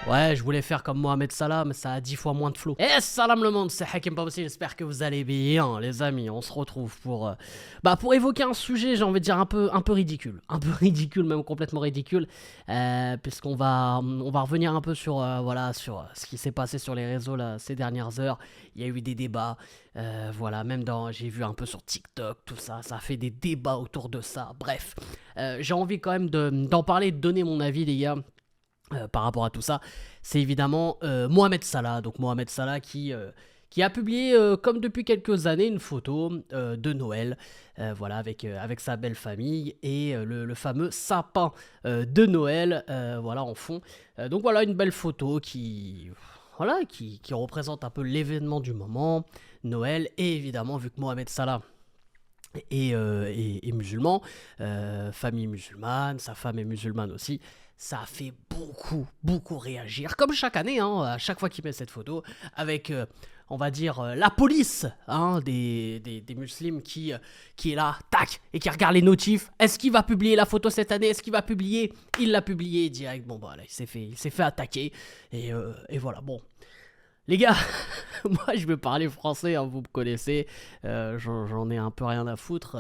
Ouais, je voulais faire comme Mohamed Salah, mais ça a 10 fois moins de flow. Et salam le monde, c'est Hakim Pabossi, j'espère que vous allez bien, les amis. On se retrouve pour évoquer un sujet, j'ai envie de dire, un peu ridicule. Un peu ridicule, même complètement ridicule. Puisqu'on va revenir un peu sur ce qui s'est passé sur les réseaux là, ces dernières heures. Il y a eu des débats, j'ai vu un peu sur TikTok, tout ça, ça a fait des débats autour de ça. Bref, j'ai envie quand même d'en parler, de donner mon avis, les gars. Par rapport à tout ça, c'est évidemment Mohamed Salah. Donc Mohamed Salah qui a publié, comme depuis quelques années, une photo de Noël, avec sa belle famille et le fameux sapin de Noël, en fond. Donc voilà, une belle photo qui représente un peu l'événement du moment, Noël, et évidemment, vu que Mohamed Salah et musulman, famille musulmane, sa femme est musulmane aussi. Ça a fait beaucoup réagir, comme chaque année, hein, à chaque fois qu'il met cette photo, avec, on va dire, la police hein, des musulmans qui est là, tac, et qui regarde les notifs. Est-ce qu'il va publier la photo cette année? Est-ce qu'il va publier? Il l'a publié direct. Bon, bah là, il s'est fait attaquer, et voilà, bon. Les gars, moi je veux parler français, hein, vous me connaissez, j'en ai un peu rien à foutre,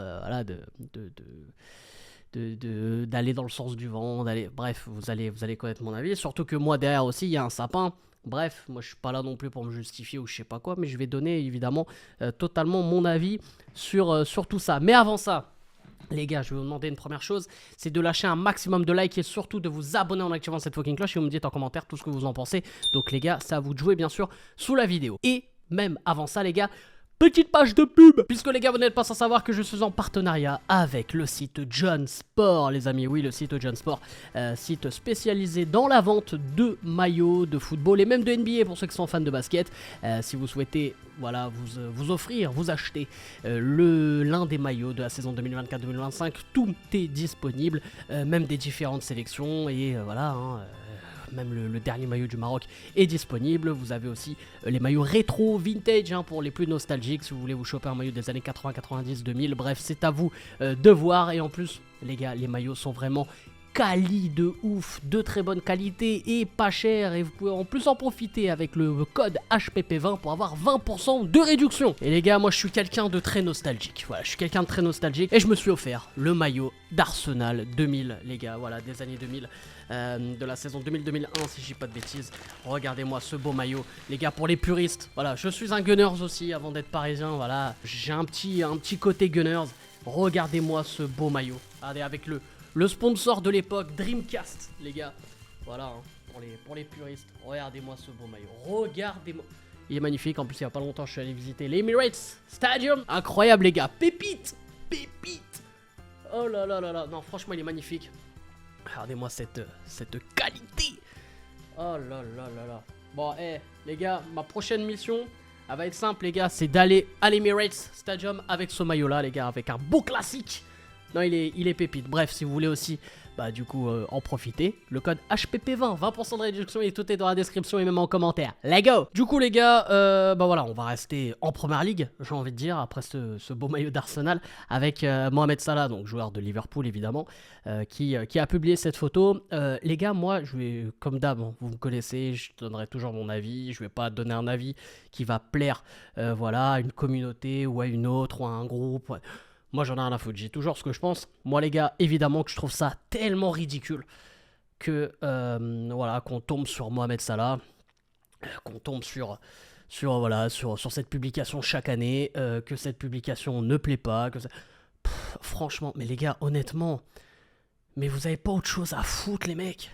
d'aller dans le sens du vent, bref, vous allez connaître mon avis, surtout que moi derrière aussi il y a un sapin. Bref, moi je suis pas là non plus pour me justifier ou je sais pas quoi, mais je vais donner évidemment totalement mon avis sur tout ça. Mais avant ça, les gars, je vais vous demander une première chose, c'est de lâcher un maximum de likes et surtout de vous abonner en activant cette fucking cloche et vous me dites en commentaire tout ce que vous en pensez. Donc les gars, c'est à vous de jouer bien sûr sous la vidéo. Et même avant ça les gars, petite page de pub, puisque les gars vous n'êtes pas sans savoir que je suis en partenariat avec le site John Sport, les amis. Oui, le site John Sport, site spécialisé dans la vente de maillots de football et même de NBA pour ceux qui sont fans de basket. Si vous souhaitez vous offrir, vous acheter l'un des maillots de la saison 2024-2025, tout est disponible, même des différentes sélections et même le dernier maillot du Maroc est disponible. Vous avez aussi les maillots rétro, vintage, hein, pour les plus nostalgiques, si vous voulez vous choper un maillot des années 80, 90, 2000. Bref, c'est à vous de voir. Et en plus, les gars, les maillots sont vraiment quali de ouf, de très bonne qualité et pas cher, et vous pouvez en plus en profiter avec le code HPP20 pour avoir 20% de réduction. Et les gars, moi je suis quelqu'un de très nostalgique, voilà, je suis quelqu'un de très nostalgique et je me suis offert le maillot d'Arsenal 2000, les gars, voilà, des années 2000, de la saison 2000-2001 si je dis pas de bêtises. Regardez-moi ce beau maillot, les gars, pour les puristes, voilà, je suis un Gunners aussi avant d'être parisien, voilà, j'ai un petit côté Gunners. Regardez-moi ce beau maillot, regardez, avec le sponsor de l'époque, Dreamcast, les gars. Voilà, hein, pour les puristes. Regardez-moi ce beau maillot. Regardez-moi. Il est magnifique. En plus, il n'y a pas longtemps, je suis allé visiter l'Emirates Stadium. Incroyable, les gars. Pépite. Pépite. Oh là là là là. Non, franchement, il est magnifique. Regardez-moi cette qualité. Oh là là là là. Bon, les gars, ma prochaine mission, elle va être simple, les gars. C'est d'aller à l'Emirates Stadium avec ce maillot-là, les gars. Avec un beau classique. Non, il est pépite. Bref, si vous voulez aussi, en profiter, le code HPP20, 20% de réduction et tout est dans la description et même en commentaire. Let's go! Du coup, les gars, on va rester en première ligue, j'ai envie de dire, après ce beau maillot d'Arsenal, avec Mohamed Salah, donc joueur de Liverpool évidemment, qui a publié cette photo. Les gars, moi, je vais, comme d'hab, hein, vous me connaissez, je donnerai toujours mon avis, je vais pas donner un avis qui va plaire, à une communauté ou à une autre ou à un groupe. Ouais. Moi j'en ai rien à foutre, j'ai toujours ce que je pense. Moi les gars, évidemment que je trouve ça tellement ridicule que qu'on tombe sur Mohamed Salah, qu'on tombe sur cette publication chaque année, que cette publication ne plaît pas, franchement, mais les gars, honnêtement, mais vous avez pas autre chose à foutre les mecs.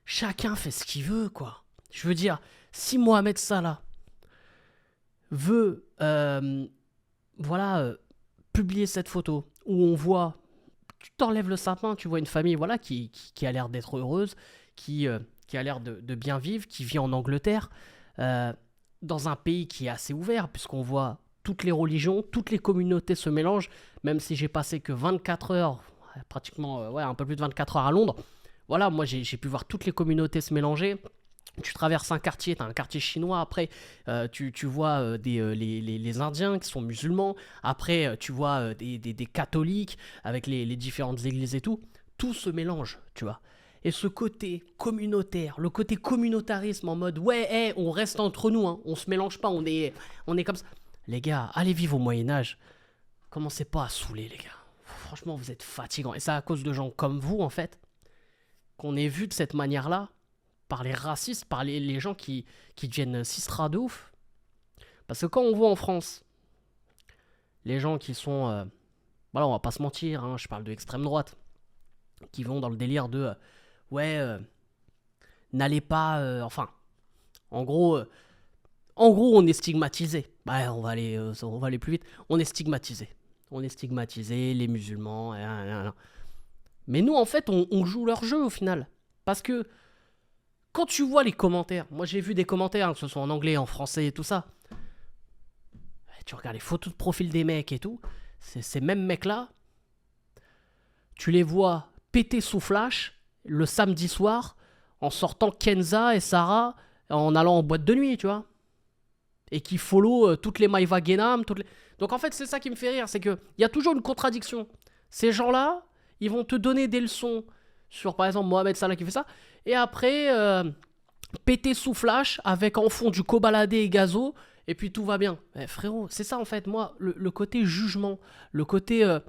Chacun fait ce qu'il veut, quoi. Je veux dire, si Mohamed Salah veut publier cette photo où on voit, tu t'enlèves le sapin, tu vois une famille qui a l'air d'être heureuse, qui a l'air de bien vivre, qui vit en Angleterre, dans un pays qui est assez ouvert, puisqu'on voit toutes les religions, toutes les communautés se mélangent, même si j'ai passé que 24 heures, pratiquement un peu plus de 24 heures à Londres. Voilà, moi j'ai pu voir toutes les communautés se mélanger. Tu traverses un quartier, tu as un quartier chinois, après tu vois les Indiens qui sont musulmans, après tu vois des catholiques avec les différentes églises et tout se mélange, tu vois. Et ce côté communautaire, le côté communautarisme en mode ouais, hey, on reste entre nous, hein, on se mélange pas, on est comme ça. Les gars, allez vivre au Moyen-Âge. Commencez pas à saouler, les gars. Franchement, vous êtes fatigants. Et c'est à cause de gens comme vous, en fait, qu'on est vu de cette manière-là, par les racistes, par les gens qui deviennent cistra de ouf. Parce que quand on voit en France, les gens qui sont... voilà, on va pas se mentir, hein, je parle de l'extrême droite, qui vont dans le délire de... ouais, n'allez pas... enfin, en gros, on est stigmatisé. Bah, on va aller plus vite. On est stigmatisé. On est stigmatisé, les musulmans. Mais nous, en fait, on joue leur jeu au final. Parce que quand tu vois les commentaires, moi j'ai vu des commentaires, hein, que ce soit en anglais, en français et tout ça. Tu regardes les photos de profil des mecs et tout. Ces mêmes mecs-là, tu les vois péter sous flash le samedi soir en sortant Kenza et Sarah en allant en boîte de nuit, tu vois. Et qui follow toutes les Maïva Genam. Donc en fait, c'est ça qui me fait rire, c'est qu'il y a toujours une contradiction. Ces gens-là, ils vont te donner des leçons sur, par exemple, Mohamed Salah qui fait ça, et après, péter sous flash avec en fond du Kobalade et Gazo, et puis tout va bien. Mais frérot, c'est ça en fait, moi, le côté jugement, le côté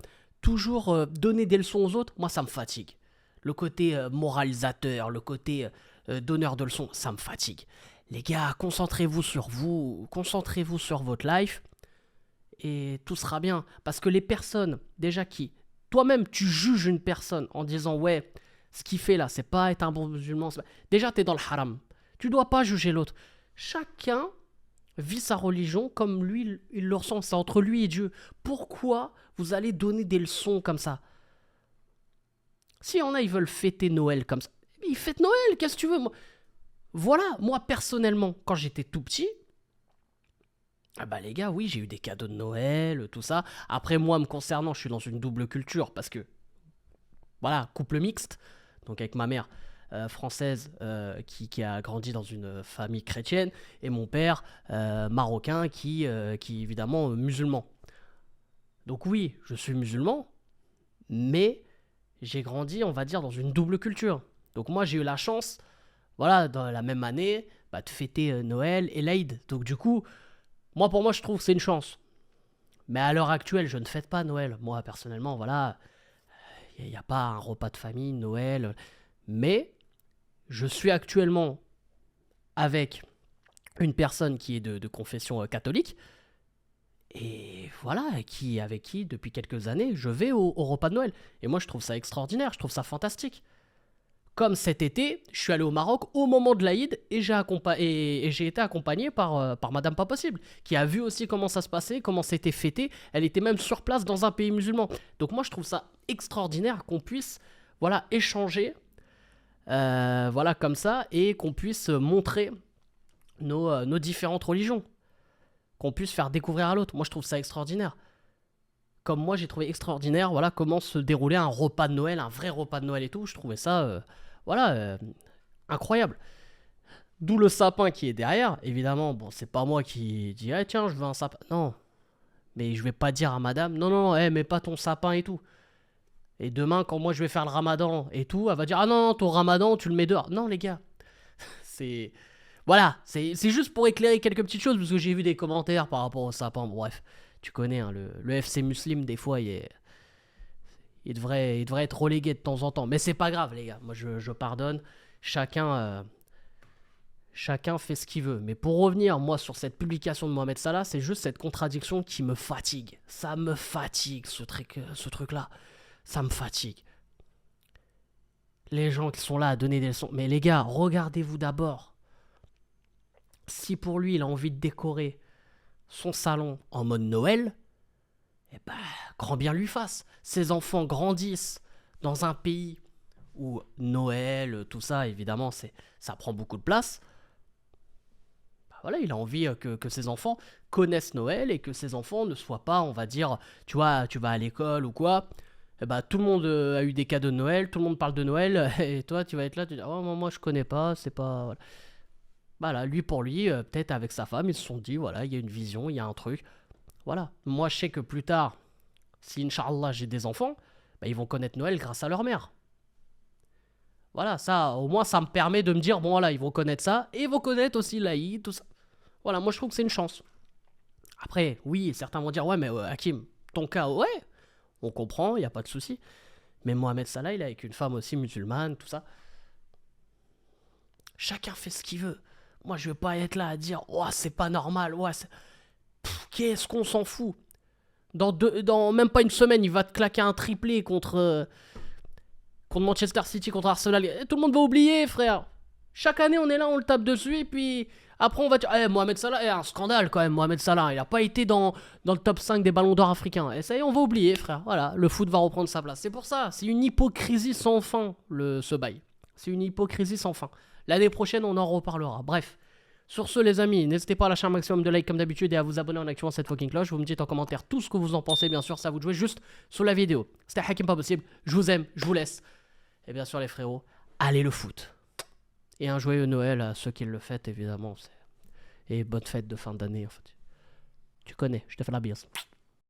toujours donner des leçons aux autres, moi ça me fatigue. Le côté moralisateur, le côté donneur de leçons, ça me fatigue. Les gars, concentrez-vous sur vous, concentrez-vous sur votre life, et tout sera bien. Parce que les personnes, déjà qui... Toi-même, tu juges une personne en disant, ouais, ce qu'il fait là, c'est pas être un bon musulman. Déjà, t'es dans le haram. Tu dois pas juger l'autre. Chacun vit sa religion comme lui, il le ressent. C'est entre lui et Dieu. Pourquoi vous allez donner des leçons comme ça? Si y en a, ils veulent fêter Noël comme ça, ils fêtent Noël, qu'est-ce que tu veux? Voilà, moi personnellement, quand j'étais tout petit, ah bah les gars, oui, j'ai eu des cadeaux de Noël, tout ça. Après, moi, me concernant, je suis dans une double culture parce que, voilà, couple mixte, donc avec ma mère française qui a grandi dans une famille chrétienne et mon père marocain qui évidemment musulman. Donc oui, je suis musulman, mais j'ai grandi, on va dire, dans une double culture. Donc moi, j'ai eu la chance, voilà, dans la même année, bah, de fêter Noël et l'Aïd. Donc du coup, pour moi, je trouve que c'est une chance. Mais à l'heure actuelle, je ne fête pas Noël. Moi, personnellement, voilà, il n'y a pas un repas de famille, Noël. Mais je suis actuellement avec une personne qui est de confession catholique. Et voilà, avec qui, depuis quelques années, je vais au repas de Noël. Et moi, je trouve ça extraordinaire, je trouve ça fantastique. Comme cet été, je suis allé au Maroc au moment de l'Aïd et j'ai été accompagné par Madame Pas Possible, qui a vu aussi comment ça se passait, comment c'était fêté. Elle était même sur place dans un pays musulman. Donc moi, je trouve ça extraordinaire qu'on puisse, voilà, échanger, voilà, comme ça, et qu'on puisse montrer nos différentes religions, qu'on puisse faire découvrir à l'autre. Moi, je trouve ça extraordinaire. Comme moi, j'ai trouvé extraordinaire, voilà, comment se déroulait un repas de Noël, un vrai repas de Noël et tout. Je trouvais ça, voilà, incroyable. D'où le sapin qui est derrière. Évidemment, bon, c'est pas moi qui dis, ah, tiens, je veux un sapin. Non, mais je vais pas dire à madame, non, non, mets pas ton sapin et tout. Et demain, quand moi je vais faire le ramadan et tout, elle va dire, ah non, non, ton ramadan, tu le mets dehors. Non, les gars, c'est... Voilà, c'est juste pour éclairer quelques petites choses, parce que j'ai vu des commentaires par rapport au sapin. Bon, bref, tu connais, hein, le FC Muslim, des fois, il devrait être relégué de temps en temps. Mais c'est pas grave, les gars. Moi, je pardonne. Chacun fait ce qu'il veut. Mais pour revenir, moi, sur cette publication de Mohamed Salah, c'est juste cette contradiction qui me fatigue. Ça me fatigue, ce truc-là. Ça me fatigue. Les gens qui sont là à donner des leçons. Mais les gars, regardez-vous d'abord. Si pour lui, il a envie de décorer son salon en mode Noël, eh ben, grand bien lui fasse. Ses enfants grandissent dans un pays où Noël, tout ça, évidemment, ça prend beaucoup de place. Ben voilà, il a envie que ses enfants connaissent Noël et que ses enfants ne soient pas, on va dire, tu vois, tu vas à l'école ou quoi, eh ben, tout le monde a eu des cadeaux de Noël, tout le monde parle de Noël, et toi, tu vas être là, tu dis, oh, moi, je connais pas, c'est pas... Voilà. Voilà, lui pour lui, peut-être avec sa femme, ils se sont dit, voilà, il y a une vision, il y a un truc. Voilà. Moi, je sais que plus tard, si Inch'Allah j'ai des enfants, bah, ils vont connaître Noël grâce à leur mère. Voilà, ça, au moins, ça me permet de me dire, bon, voilà, ils vont connaître ça, et ils vont connaître aussi l'Aïd, tout ça. Voilà, moi, je trouve que c'est une chance. Après, oui, certains vont dire, ouais, mais Hakim, ton cas, ouais, on comprend, il n'y a pas de souci. Mais Mohamed Salah, il est avec une femme aussi musulmane, tout ça. Chacun fait ce qu'il veut. Moi, je vais pas être là à dire, oh, c'est pas normal, ouais, qu'est-ce qu'on s'en fout. Dans même pas une semaine, il va te claquer un triplé contre Manchester City, contre Arsenal. Et tout le monde va oublier, frère. Chaque année, on est là, on le tape dessus, et puis après, on va dire, Mohamed Salah, un scandale quand même, Mohamed Salah. Il a pas été dans le top 5 des ballons d'or africains. Et ça y est, on va oublier, frère. Voilà, le foot va reprendre sa place. C'est pour ça, c'est une hypocrisie sans fin, ce bail. C'est une hypocrisie sans fin. L'année prochaine, on en reparlera. Bref. Sur ce, les amis, n'hésitez pas à lâcher un maximum de likes comme d'habitude et à vous abonner en activant cette fucking cloche. Vous me dites en commentaire tout ce que vous en pensez, bien sûr, ça vous de jouer juste sous la vidéo. C'était Hakim Pas Possible, je vous aime, je vous laisse. Et bien sûr, les frérots, allez le foot. Et un joyeux Noël à ceux qui le fêtent, évidemment. Et bonne fête de fin d'année, en fait. Tu connais, je te fais la bise.